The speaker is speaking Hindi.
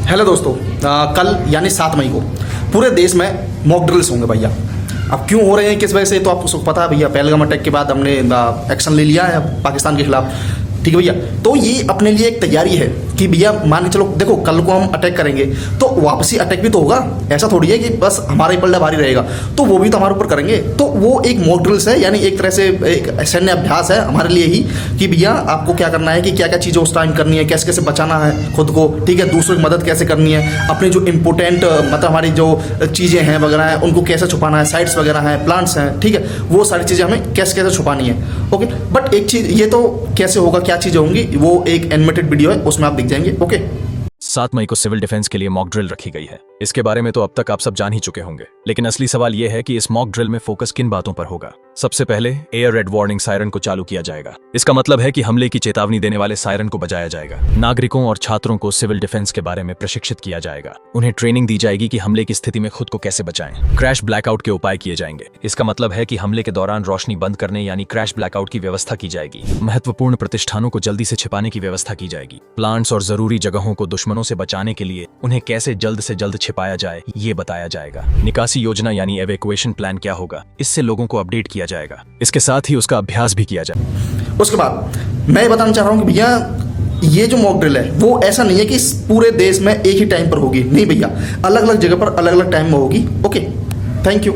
हेलो दोस्तों, कल यानी 7 मई को पूरे देश में मॉक ड्रिल्स होंगे भैया। अब क्यों हो रहे हैं, किस वजह से, तो आपको पता है भैया। पहलगाम अटैक के बाद हमने एक्शन ले लिया है पाकिस्तान के खिलाफ, ठीक है भैया। तो ये अपने लिए एक तैयारी है कि भैया मान के चलो, देखो कल को हम अटैक करेंगे तो वापसी अटैक भी तो होगा। ऐसा थोड़ी है कि बस हमारा ही पल्ला भारी रहेगा, तो वो भी तो हमारे ऊपर करेंगे। तो वो एक मॉक ड्रिल्स है, यानी एक तरह से एक सैन्य अभ्यास है हमारे लिए ही कि भैया आपको क्या करना है, कि क्या क्या चीज़ें उस टाइम करनी है, कैसे कैसे बचाना है खुद को, ठीक है। दूसरों की मदद कैसे करनी है, अपने जो इम्पोर्टेंट मतलब हमारी जो चीज़ें हैं वगैरह है उनको कैसे छुपाना है, साइट्स वगैरह हैं, प्लांट्स हैं, ठीक है। वो सारी चीज़ें हमें कैसे कैसे छुपानी है, ओके। बट एक चीज़ ये तो कैसे होगा, क्या चीज़ें होंगी, वो एक एनिमेटेड वीडियो है, उसमें आप दिख जाएंगे, ओके। 7 मई को सिविल डिफेंस के लिए मॉक ड्रिल रखी गई है। इसके बारे में तो अब तक आप सब जान ही चुके होंगे, लेकिन असली सवाल यह है कि इस मॉक ड्रिल में फोकस किन बातों पर होगा। सबसे पहले एयर रेड वार्निंग सायरन को चालू किया जाएगा। इसका मतलब है कि हमले की चेतावनी देने वाले सायरन को बजाया जाएगा। नागरिकों और छात्रों को सिविल डिफेंस के बारे में प्रशिक्षित किया जाएगा। उन्हें ट्रेनिंग दी जाएगी कि हमले की स्थिति में खुद को कैसे बचाएं। क्रैश ब्लैकआउट के उपाय किए जाएंगे। इसका मतलब है कि हमले के दौरान रोशनी बंद करने यानी क्रैश ब्लैकआउट की व्यवस्था की जाएगी। महत्वपूर्ण प्रतिष्ठानों को जल्दी से छिपाने की व्यवस्था की जाएगी। प्लांट्स और जरूरी जगहों को दुश्मनों से बचाने के लिए उन्हें कैसे जल्द से जल्द छिपाया जाए ये बताया जाएगा। निकासी योजना यानी एवैक्यूएशन प्लान क्या होगा, इससे लोगों को अपडेट किया जाएगा। इसके साथ ही उसका अभ्यास भी किया जाए। उसके बाद मैं ये बताना चाह रहा हूँ कि भैया ये जो मॉक ड्रिल है वो ऐसा नहीं है कि पूरे देश में एक ही टाइम पर होगी, नहीं भैया, अलग अलग जगह पर अलग अलग टाइम में होगी, ओके। Thank you.